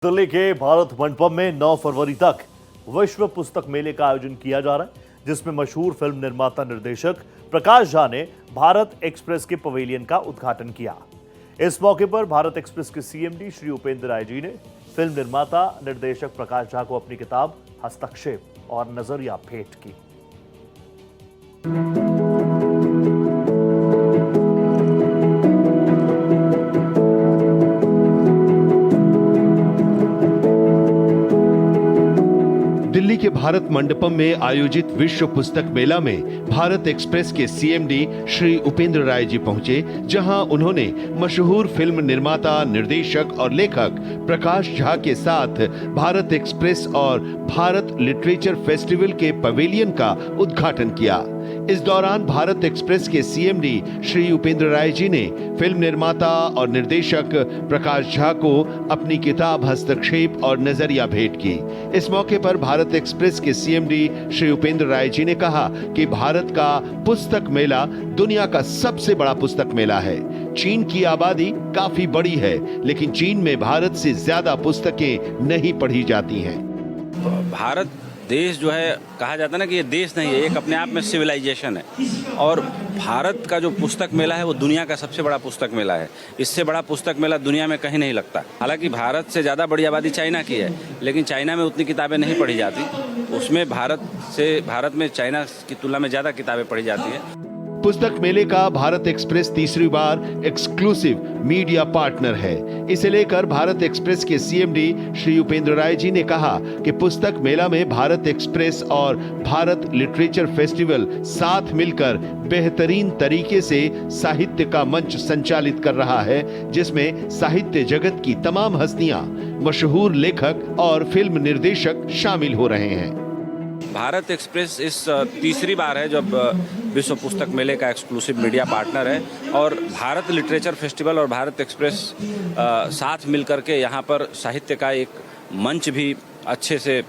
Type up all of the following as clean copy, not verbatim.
दिल्ली के भारत मंडपम में 9 फरवरी तक विश्व पुस्तक मेले का आयोजन किया जा रहा है, जिसमें मशहूर फिल्म निर्माता निर्देशक प्रकाश झा ने भारत एक्सप्रेस के पवेलियन का उद्घाटन किया। इस मौके पर भारत एक्सप्रेस के सीएमडी श्री उपेंद्र राय जी ने फिल्म निर्माता निर्देशक प्रकाश झा को अपनी किताब हस्तक्षेप और नजरिया भेंट की। दिल्ली के भारत मंडपम में आयोजित विश्व पुस्तक मेला में भारत एक्सप्रेस के सीएमडी श्री उपेंद्र राय जी पहुंचे, जहां उन्होंने मशहूर फिल्म निर्माता, निर्देशक और लेखक प्रकाश झा के साथ भारत एक्सप्रेस और भारत लिटरेचर फेस्टिवल के पवेलियन का उद्घाटन किया। इस दौरान भारत एक्सप्रेस के सीएमडी श्री उपेंद्र राय जी ने फिल्म निर्माता और निर्देशक प्रकाश झा को अपनी किताब हस्तक्षेप और नजरिया भेंट की। इस मौके पर भारत एक्सप्रेस के सीएमडी श्री उपेंद्र राय जी ने कहा कि भारत का पुस्तक मेला दुनिया का सबसे बड़ा पुस्तक मेला है। चीन की आबादी काफी बड़ी है, लेकिन चीन में भारत से ज्यादा पुस्तकें नहीं पढ़ी जाती हैं। भारत देश जो है, कहा जाता है ना कि ये देश नहीं है, एक अपने आप में सिविलाइजेशन है। और भारत का जो पुस्तक मेला है वो दुनिया का सबसे बड़ा पुस्तक मेला है। इससे बड़ा पुस्तक मेला दुनिया में कहीं नहीं लगता। हालांकि भारत से ज़्यादा बड़ी आबादी चाइना की है, लेकिन चाइना में उतनी किताबें नहीं पढ़ी जाती। उसमें भारत में चाइना की तुलना में ज़्यादा किताबें पढ़ी जाती हैं। पुस्तक मेले का भारत एक्सप्रेस तीसरी बार एक्सक्लूसिव मीडिया पार्टनर है। इसे लेकर भारत एक्सप्रेस के सीएमडी श्री उपेंद्र राय जी ने कहा कि पुस्तक मेला में भारत एक्सप्रेस और भारत लिटरेचर फेस्टिवल साथ मिलकर बेहतरीन तरीके से साहित्य का मंच संचालित कर रहा है, जिसमें साहित्य जगत की तमाम हस्तियां, मशहूर लेखक और फिल्म निर्देशक शामिल हो रहे हैं। भारत एक्सप्रेस इस तीसरी बार है जब विश्व पुस्तक मेले का एक्सक्लूसिव मीडिया पार्टनर है, और भारत लिटरेचर फेस्टिवल और भारत एक्सप्रेस साथ मिलकर के यहाँ पर साहित्य का एक मंच भी अच्छे से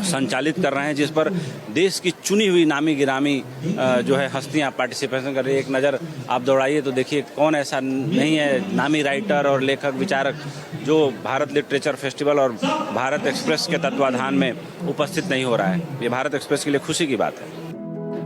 संचालित कर रहे हैं, जिस पर देश की चुनी हुई नामी गिरामी जो है हस्तियां पार्टिसिपेशन कर रही है। एक नज़र आप दौड़ाइए तो देखिए कौन ऐसा नहीं है नामी राइटर और लेखक विचारक जो भारत लिटरेचर फेस्टिवल और भारत एक्सप्रेस के तत्वाधान में उपस्थित नहीं हो रहा है। ये भारत एक्सप्रेस के लिए खुशी की बात है।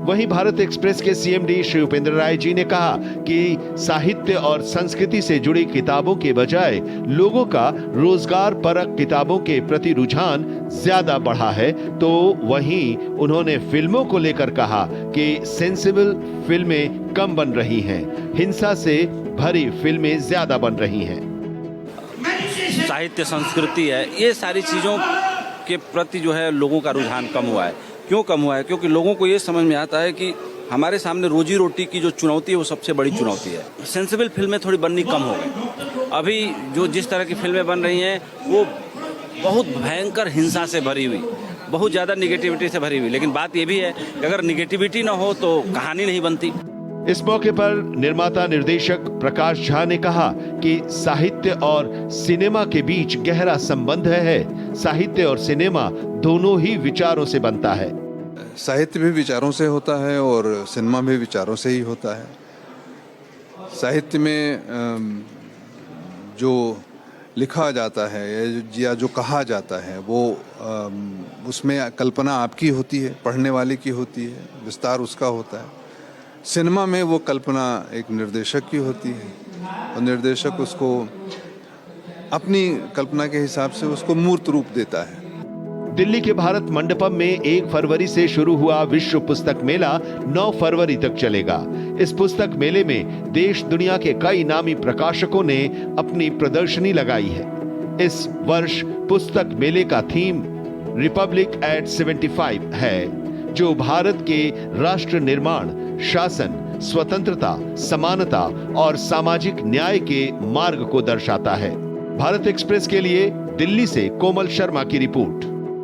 वहीं भारत एक्सप्रेस के सीएमडी श्री उपेंद्र राय जी ने कहा कि साहित्य और संस्कृति से जुड़ी किताबों के बजाय लोगों का रोजगार परक किताबों के प्रति रुझान ज्यादा बढ़ा है। तो वहीं उन्होंने फिल्मों को लेकर कहा कि सेंसिबल फिल्में कम बन रही हैं, हिंसा से भरी फिल्में ज्यादा बन रही हैं। साहित्य, संस्कृति है, ये सारी चीज़ों के प्रति जो है लोगों का रुझान कम हुआ है। क्यों कम हुआ है? क्योंकि लोगों को ये समझ में आता है कि हमारे सामने रोजी रोटी की जो चुनौती है वो सबसे बड़ी चुनौती है। सेंसिबल फिल्में थोड़ी बननी कम हो गई। अभी जो जिस तरह की फिल्में बन रही हैं वो बहुत भयंकर हिंसा से भरी हुई, बहुत ज़्यादा निगेटिविटी से भरी हुई। लेकिन बात ये भी है कि अगर निगेटिविटी ना हो तो कहानी नहीं बनती। इस मौके पर निर्माता निर्देशक प्रकाश झा ने कहा कि साहित्य और सिनेमा के बीच गहरा संबंध है। साहित्य और सिनेमा दोनों ही विचारों से बनता है। साहित्य भी विचारों से होता है और सिनेमा भी विचारों से ही होता है। साहित्य में जो लिखा जाता है या जो कहा जाता है वो उसमें कल्पना आपकी होती है, पढ़ने वाले की होती है, विस्तार उसका होता है। सिनेमा में वो कल्पना एक निर्देशक की होती है और निर्देशक उसको अपनी कल्पना के हिसाब से उसको मूर्त रूप देता है। दिल्ली के भारत मंडपम में 1 फरवरी से शुरू हुआ विश्व पुस्तक मेला 9 फरवरी तक चलेगा। इस पुस्तक मेले में देश दुनिया के कई नामी प्रकाशकों ने अपनी प्रदर्शनी लगाई है। इस वर्ष पुस्तक मेले का थीम रिपब्लिक एट 75 है, जो भारत के राष्ट्र निर्माण, शासन, स्वतंत्रता, समानता और सामाजिक न्याय के मार्ग को दर्शाता है। भारत एक्सप्रेस के लिए दिल्ली से कोमल शर्मा की रिपोर्ट।